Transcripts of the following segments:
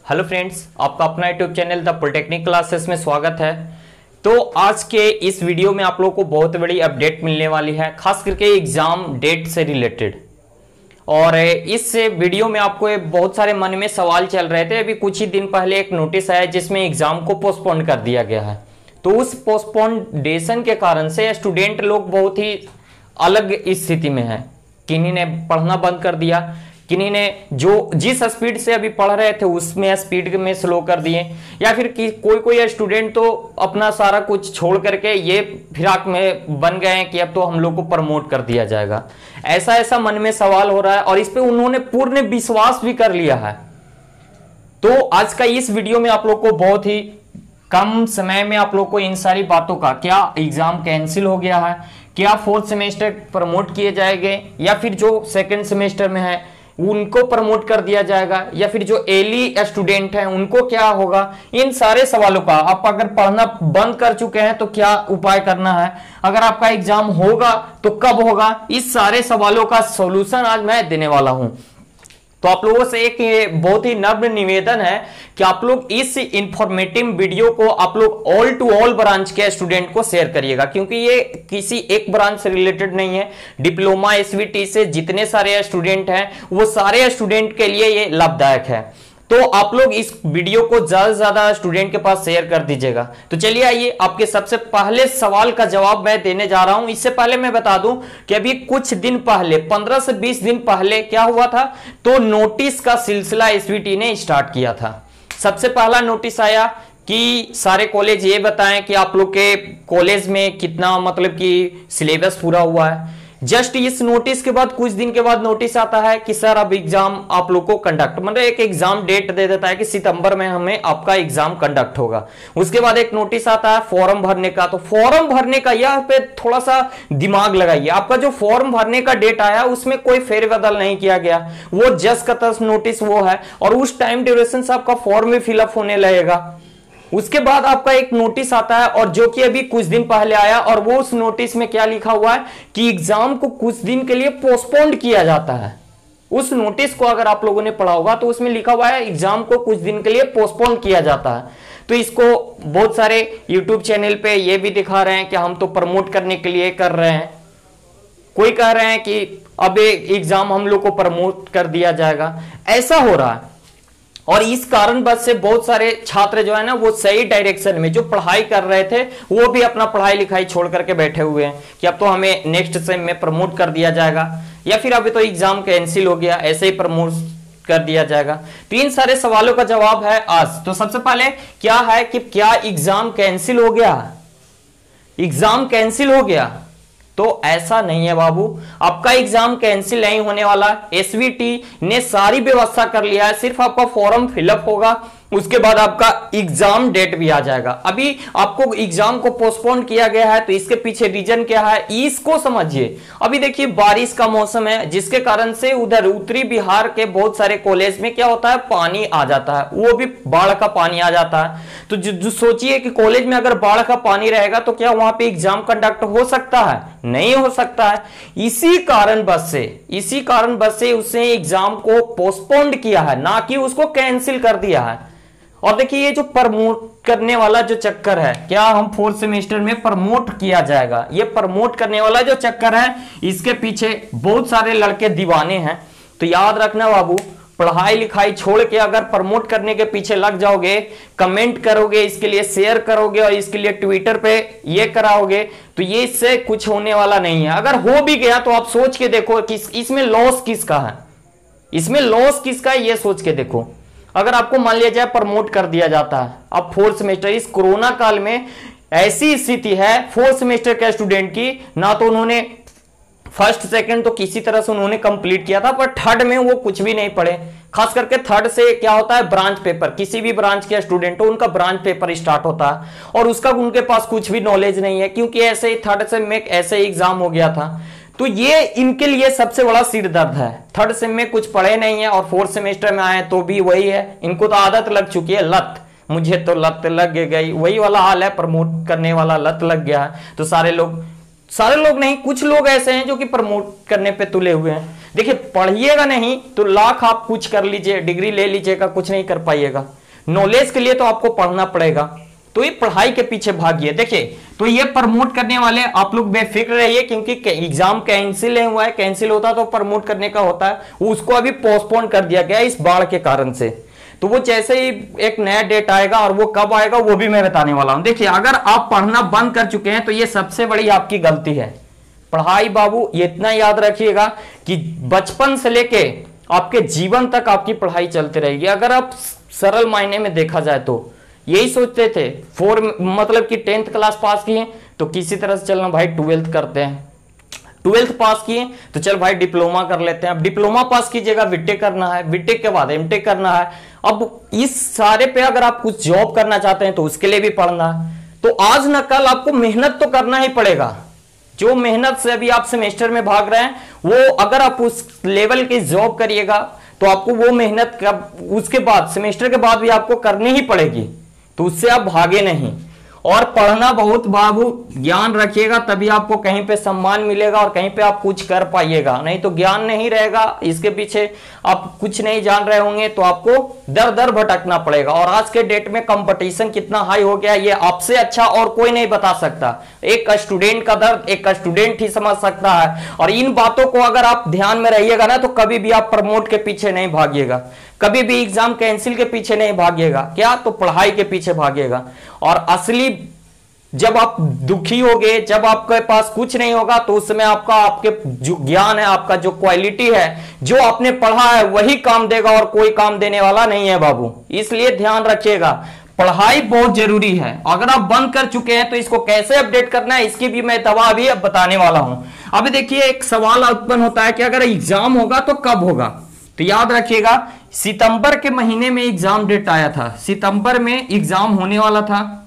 Hello friends, आपका अपना YouTube channel the polytechnic classes में स्वागत है। तो आज के इस वीडियो में आप लोगों को बहुत बड़ी अपडेट मिलने वाली है, खास करके एग्जाम डेट से रिलेटेड। और इस वीडियो में आपको बहुत सारे मन में सवाल चल रहे थे। अभी कुछ ही दिन पहले एक नोटिस आया जिसमें एग्जाम को पोस्टपोन कर दिया गया है। तो उस पोस्टपोनेशन के कारण से स्टूडेंट लोग बहुत ही अलग स्थिति में है। किन्हीं ने पढ़ना बंद कर दिया, किन्हीं ने जो जिस स्पीड से अभी पढ़ रहे थे उसमें स्पीड में स्लो कर दिए, या फिर कोई स्टूडेंट तो अपना सारा कुछ छोड़ करके ये फिराक में बन गए हैं कि अब तो हम लोग को प्रमोट कर दिया जाएगा। ऐसा मन में सवाल हो रहा है और इस पे उन्होंने पूर्ण विश्वास भी कर लिया है। तो आज का इस वीडियो में आप लोग को बहुत ही कम समय में आप लोग को इन सारी बातों का, क्या एग्जाम कैंसिल हो गया है, क्या फोर्थ सेमेस्टर प्रमोट किए जाएंगे, या फिर जो सेकंड सेमेस्टर में है उनको प्रमोट कर दिया जाएगा, या फिर जो एली स्टूडेंट हैं उनको क्या होगा, इन सारे सवालों का आप अगर पढ़ना बंद कर चुके हैं तो क्या उपाय करना है, अगर आपका एग्जाम होगा तो कब होगा, इस सारे सवालों का सॉल्यूशन आज मैं देने वाला हूं। तो आप लोगों से एक बहुत ही नम्र निवेदन है कि आप लोग इस इंफॉर्मेटिव वीडियो को आप लोग ऑल टू ऑल ब्रांच के स्टूडेंट को शेयर करिएगा, क्योंकि ये किसी एक ब्रांच से रिलेटेड नहीं है। डिप्लोमा एसवीटी से जितने सारे स्टूडेंट हैं वो सारे स्टूडेंट के लिए ये लाभदायक है। तो आप लोग इस वीडियो को ज्यादा से ज्यादा स्टूडेंट के पास शेयर कर दीजिएगा। तो चलिए आइए आपके सबसे पहले सवाल का जवाब मैं देने जा रहा हूं। इससे पहले मैं बता दूं कि अभी कुछ दिन पहले 15 से 20 दिन पहले क्या हुआ था, तो नोटिस का सिलसिला एसवीटी ने स्टार्ट किया था। सबसे पहला नोटिस आया कि सारे कॉलेज ये बताएं कि आप लोग के कॉलेज में कितना मतलब कि सिलेबस पूरा हुआ है। जस्ट इस नोटिस के बाद कुछ दिन के बाद नोटिस आता है कि सर अब एग्जाम आप लोग को कंडक्ट, मतलब एक एग्जाम डेट दे देता है कि सितंबर में हमें आपका एग्जाम कंडक्ट होगा। उसके बाद एक नोटिस आता है फॉर्म भरने का। तो फॉर्म भरने का यहाँ पे थोड़ा सा दिमाग लगाइए, आपका जो फॉर्म भरने का डेट आया उसमें कोई फेरबदल नहीं किया गया, वो जस्ट का तस्ट नोटिस वो है, और उस टाइम ड्यूरेशन से आपका फॉर्म भी फिलअप होने लगेगा। उसके बाद आपका एक नोटिस आता है, और जो कि अभी कुछ दिन पहले आया, और वो उस नोटिस में क्या लिखा हुआ है कि एग्जाम को कुछ दिन के लिए पोस्टपोन्ड किया जाता है। उस नोटिस को अगर आप लोगों ने पढ़ा होगा तो उसमें लिखा हुआ है एग्जाम को कुछ दिन के लिए पोस्टपोन किया जाता है। तो इसको बहुत सारे यूट्यूब चैनल पे ये भी दिखा रहे हैं कि हम तो प्रमोट करने के लिए कर रहे हैं, कोई कह रहे हैं कि अब एग्जाम हम लोग को प्रमोट कर दिया जाएगा। ऐसा हो रहा है, और इस कारणवश से बहुत सारे छात्र जो है ना वो सही डायरेक्शन में जो पढ़ाई कर रहे थे वो भी अपना पढ़ाई लिखाई छोड़ करके बैठे हुए हैं कि अब तो हमें नेक्स्ट सेम में प्रमोट कर दिया जाएगा, या फिर अभी तो एग्जाम कैंसिल हो गया ऐसे ही प्रमोट कर दिया जाएगा। तो इन सारे सवालों का जवाब है आज। तो सबसे पहले क्या है कि क्या एग्जाम कैंसिल हो गया, एग्जाम कैंसिल हो गया? तो ऐसा नहीं है बाबू, आपका एग्जाम कैंसिल नहीं होने वाला। एसवीटी ने सारी व्यवस्था कर लिया है, सिर्फ आपका फॉर्म फिलअप होगा, उसके बाद आपका एग्जाम डेट भी आ जाएगा। अभी आपको एग्जाम को पोस्टपोन किया गया है तो इसके पीछे रीजन क्या है इसको समझिए। अभी देखिए बारिश का मौसम है, जिसके कारण से उधर उत्तरी बिहार के बहुत सारे कॉलेज में क्या होता है पानी आ जाता है, वो भी बाढ़ का पानी आ जाता है। तो जो सोचिए कि कॉलेज में अगर बाढ़ का पानी रहेगा तो क्या वहां पे एग्जाम कंडक्ट हो सकता है? नहीं हो सकता है। इसी कारणवश से उसने एग्जाम को पोस्टपोन्ड किया है, ना कि उसको कैंसिल कर दिया है। और देखिए ये जो प्रमोट करने वाला जो चक्कर है, क्या हम फोर्थ सेमेस्टर में प्रमोट किया जाएगा, ये प्रमोट करने वाला जो चक्कर है इसके पीछे बहुत सारे लड़के दीवाने हैं। तो याद रखना बाबू, पढ़ाई लिखाई छोड़ के अगर प्रमोट करने के पीछे लग जाओगे, कमेंट करोगे, इसके लिए शेयर करोगे और इसके लिए ट्विटर पे ये कराओगे, तो ये इससे कुछ होने वाला नहीं है। अगर हो भी गया तो आप सोच के देखो कि इसमें लॉस किसका है, इसमें लॉस किसका है ये सोच के देखो। अगर आपको मान लिया जाए प्रमोट कर दिया जाता है, अब फोर्थ सेमेस्टर इस कोरोना काल में ऐसी स्थिति है फोर्थ सेमेस्टर के स्टूडेंट की, ना तो उन्होंने फर्स्ट सेकंड तो किसी तरह से उन्होंने कंप्लीट किया था, पर थर्ड में वो कुछ भी नहीं पढ़े। खास करके थर्ड से क्या होता है ब्रांच पेपर, किसी भी ब्रांच के स्टूडेंट हो उनका ब्रांच पेपर स्टार्ट होता है और उसका उनके पास कुछ भी नॉलेज नहीं है, क्योंकि ऐसे ही थर्ड सेम में ऐसे ही एग्जाम हो गया था। तो ये इनके लिए सबसे बड़ा सिर दर्द है। थर्ड सेम में कुछ पढ़े नहीं है और फोर्थ सेमेस्टर में आए तो भी वही है, इनको तो आदत लग चुकी है, लत, मुझे तो लत लग गई, वही वाला हाल है, प्रमोट करने वाला लत लग गया है। तो सारे लोग नहीं, कुछ लोग ऐसे हैं जो कि प्रमोट करने पे तुले हुए हैं। देखिए पढ़िएगा नहीं तो लाख आप कुछ कर लीजिए, डिग्री ले लीजिएगा, कुछ नहीं कर पाइएगा। नॉलेज के लिए तो आपको पढ़ना पड़ेगा, तो ये पढ़ाई के पीछे भागिए। देखिए तो ये प्रमोट करने वाले आप लोग बेफिक्र रहिए, क्योंकि एग्जाम कैंसिल हुआ है, कैंसिल होता तो प्रमोट करने का होता है, उसको अभी पोस्टपोन कर दिया गया इस बाढ़ के कारण से। तो वो जैसे ही एक नया डेट आएगा और वो कब आएगा वो भी मैं बताने वाला हूं। देखिए अगर आप पढ़ना बंद कर चुके हैं तो ये सबसे बड़ी आपकी गलती है। पढ़ाई बाबू ये इतना याद रखिएगा कि बचपन से लेके आपके जीवन तक आपकी पढ़ाई चलती रहेगी। अगर आप सरल मायने में देखा जाए तो यही सोचते थे मतलब कि 10th क्लास पास किए तो किसी तरह से चलना भाई 12th करते हैं, 12th पास किए तो चल भाई डिप्लोमा कर लेते हैं। अब डिप्लोमा पास कीजिएगा, बीटेक करना है, बीटेक के बाद एमटेक करना है। अब इस सारे पे अगर आप कुछ जॉब करना चाहते हैं तो उसके लिए भी पढ़ना है। तो आज न कल आपको मेहनत तो करना ही पड़ेगा। जो मेहनत से अभी आप सेमेस्टर में भाग रहे हैं वो अगर आप उस लेवल की जॉब करिएगा तो आपको वो मेहनत उसके बाद सेमेस्टर के बाद भी आपको करनी ही पड़ेगी, तो उससे आप भागे नहीं। और पढ़ना बहुत बाबू ज्ञान रखिएगा, तभी आपको कहीं पे सम्मान मिलेगा और कहीं पे आप कुछ कर पाइएगा, नहीं तो ज्ञान नहीं रहेगा, इसके पीछे आप कुछ नहीं जान रहे होंगे तो आपको दर दर भटकना पड़ेगा। और आज के डेट में कंपटीशन कितना हाई हो गया ये आपसे अच्छा और कोई नहीं बता सकता। एक स्टूडेंट का दर्द एक स्टूडेंट ही समझ सकता है। और इन बातों को अगर आप ध्यान में रहिएगा ना तो कभी भी आप प्रमोट के पीछे नहीं भागिएगा, कभी भी एग्जाम कैंसिल के पीछे नहीं भागिएगा, क्या तो पढ़ाई के पीछे भागिएगा। और असली जब आप दुखी होगे, जब आपके पास कुछ नहीं होगा तो उस समय आपका आपके जो ज्ञान है, आपका जो क्वालिटी है, जो आपने पढ़ा है वही काम देगा और कोई काम देने वाला नहीं है बाबू। इसलिए ध्यान रखिएगा, पढ़ाई बहुत जरूरी है। अगर आप बंद कर चुके हैं तो इसको कैसे अपडेट करना है इसकी भी मैं दवा अभी अब बताने वाला हूं। अभी देखिए एक सवाल उत्पन्न होता है कि अगर एग्जाम होगा तो कब होगा, तो याद रखिएगा सितंबर के महीने में एग्जाम डेट आया था, सितंबर में एग्जाम होने वाला था,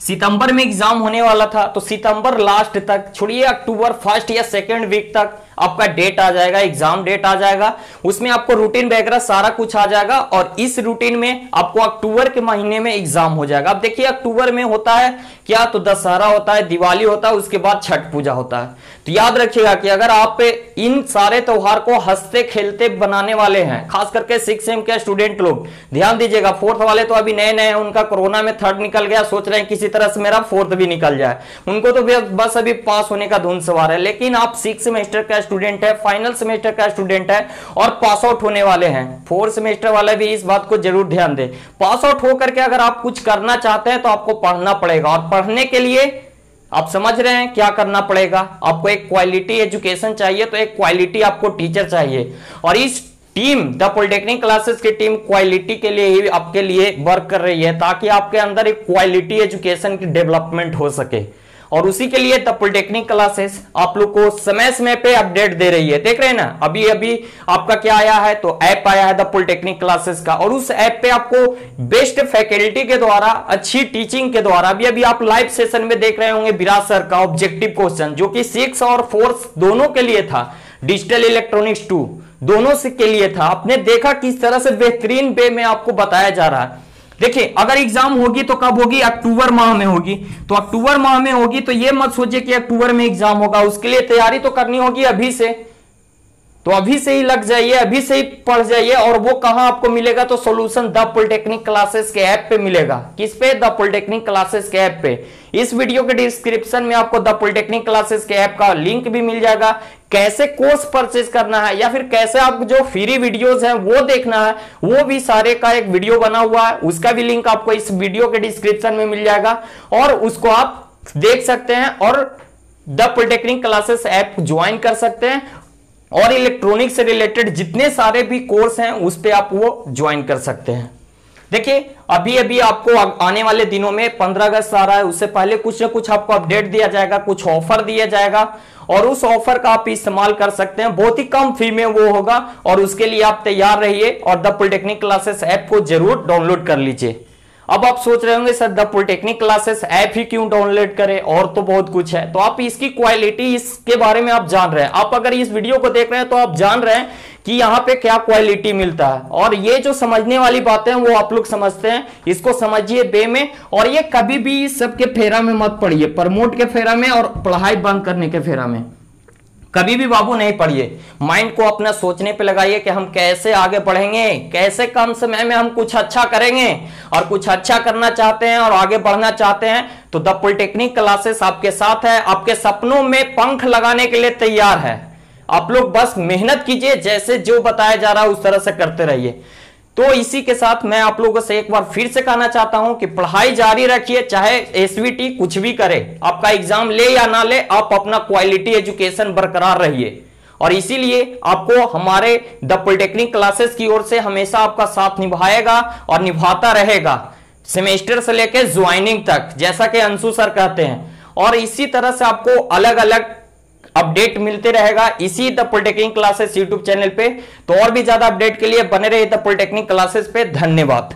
सितंबर में एग्जाम होने वाला था। तो सितंबर लास्ट तक छोड़िए, अक्टूबर फर्स्ट या सेकेंड वीक तक आपका डेट आ जाएगा, एग्जाम डेट आ जाएगा। उसमें आपको रूटीन वगैरह सारा कुछ आ जाएगा और इस रूटीन में आपको अक्टूबर के महीने में एग्जाम हो जाएगा। अब देखिए अक्टूबर में होता है क्या, तो दशहरा होता है, दिवाली होता है, उसके बाद छठ पूजा होता है। तो याद रखिएगा कि अगर आप इन सारे त्योहार को हंसते खेलते बनाने वाले हैं, खास करके 6 सेम के स्टूडेंट लोग ध्यान दीजिएगा। 4th वाले तो अभी नए नए हैं, उनका कोरोना में 3rd निकल गया, सोच रहे हैं किसी तरह से मेरा 4th भी निकल जाए, उनको तो बस अभी पास होने का धुन सवार है। लेकिन आप 6 सेमेस्टर का स्टूडेंट है, फाइनल सेमेस्टर का स्टूडेंट है और पास आउट होने वाले हैं। 4th सेमेस्टर वाले भी इस बात को जरूर ध्यान दें, पास आउट होकर के अगर आप कुछ करना चाहते हैं तो आपको पढ़ना पड़ेगा। और पढ़ने के लिए आप समझ रहे हैं क्या करना पड़ेगा, आपको एक क्वालिटी एजुकेशन चाहिए तो एक क्वालिटी आपको टीचर चाहिए। और इस टीम द पॉलिटेक्निक क्लासेस की टीम क्वालिटी के लिए ही आपके लिए वर्क कर रही है, ताकि आपके अंदर एक क्वालिटी एजुकेशन की डेवलपमेंट हो सके। और उसी के लिए द पॉलिटेक्निक क्लासेस आप लोग को समय समय पे अपडेट दे रही है। देख रहे हैं ना, अभी अभी आपका क्या आया है, तो ऐप आया है द पॉलिटेक्निक क्लासेस का, और उस ऐप पे आपको बेस्ट फैकल्टी के द्वारा अच्छी टीचिंग के द्वारा अभी अभी आप लाइव सेशन में देख रहे होंगे विराज सर का ऑब्जेक्टिव क्वेश्चन, जो कि 6 और 4 दोनों के लिए था, डिजिटल इलेक्ट्रॉनिक्स 2 दोनों से के लिए था। आपने देखा किस तरह से बेहतरीन वे में आपको बताया जा रहा है। देखिए अगर एग्जाम होगी तो कब होगी, अक्टूबर माह में होगी। तो अक्टूबर माह में होगी तो ये मत सोचिए कि अक्टूबर में एग्जाम होगा, उसके लिए तैयारी तो करनी होगी अभी से। तो अभी से ही लग जाइए, अभी से ही पढ़ जाइए। और वो कहां आपको मिलेगा, तो सॉल्यूशन द पॉलिटेक्निक क्लासेस के ऐप पे मिलेगा। किस पे, द पॉलिटेक्निक क्लासेस के ऐप पे। इस वीडियो के डिस्क्रिप्शन में आपको द पॉलिटेक्निक क्लासेस के ऐप का लिंक भी मिल जाएगा। कैसे कोर्स परचेज करना है या फिर कैसे आपको जो फ्री वीडियोस हैं वो देखना है, वो भी सारे का एक वीडियो बना हुआ है, उसका भी लिंक आपको इस वीडियो के डिस्क्रिप्शन में मिल जाएगा और उसको आप देख सकते हैं और the polytechnic classes app join कर सकते हैं। और इलेक्ट्रॉनिक से रिलेटेड जितने सारे भी कोर्स हैं उस पे आप वो ज्वाइन कर सकते हैं। देखिए अभी अभी आपको आने वाले दिनों में 15 अगस्त आ रहा है, उससे पहले कुछ ना कुछ आपको अपडेट दिया जाएगा, कुछ ऑफर दिया जाएगा और उस ऑफर का आप इस्तेमाल कर सकते हैं। बहुत ही कम फी में वो होगा और उसके लिए आप तैयार रहिए और द पॉलिटेक्निक क्लासेस ऐप को जरूर डाउनलोड कर लीजिए। अब आप सोच रहे होंगे sir the polytechnic classes app ही क्यों डाउनलोड करें, और तो बहुत कुछ है। तो आप इसकी क्वालिटी इसके बारे में आप जान रहे हैं। आप अगर इस वीडियो को देख रहे हैं तो आप जान रहे हैं कि यहाँ पे क्या क्वालिटी मिलता है। और ये जो समझने वाली बातें हैं वो आप लोग समझते हैं, इसको समझिए वे में। और ये कभी भी सबके फेरा में मत पड़िए, प्रमोट के फेरा में और पढ़ाई बंद करने के फेरा में। कभी भी बाबू नहीं पढ़िए, माइंड को अपना सोचने पे लगाइए कि हम कैसे आगे बढ़ेंगे, कैसे कम समय में हम कुछ अच्छा करेंगे। और कुछ अच्छा करना चाहते हैं और आगे बढ़ना चाहते हैं तो द पॉलिटेक्निक क्लासेस आपके साथ है, आपके सपनों में पंख लगाने के लिए तैयार है। आप लोग बस मेहनत कीजिए, जैसे जो बताया जा रहा है उस तरह से करते रहिए। तो इसी के साथ मैं आप लोगों से एक बार फिर से कहना चाहता हूं कि पढ़ाई जारी रखिए, चाहे एसवीटी कुछ भी करे, आपका एग्जाम ले या ना ले, आप अपना क्वालिटी एजुकेशन बरकरार रहिए। और इसीलिए आपको हमारे द पॉलिटेक्निक क्लासेस की ओर से हमेशा आपका साथ निभाएगा और निभाता रहेगा, सेमेस्टर से लेकर ज्वाइनिंग तक, जैसा कि अंशु सर कहते हैं। और इसी तरह से आपको अलग अलग अपडेट मिलते रहेगा इसी the polytechnic classes YouTube channel पे। तो और भी ज्यादा अपडेट के लिए बने रहिए द पॉलिटेक्निक क्लासेस पे। धन्यवाद।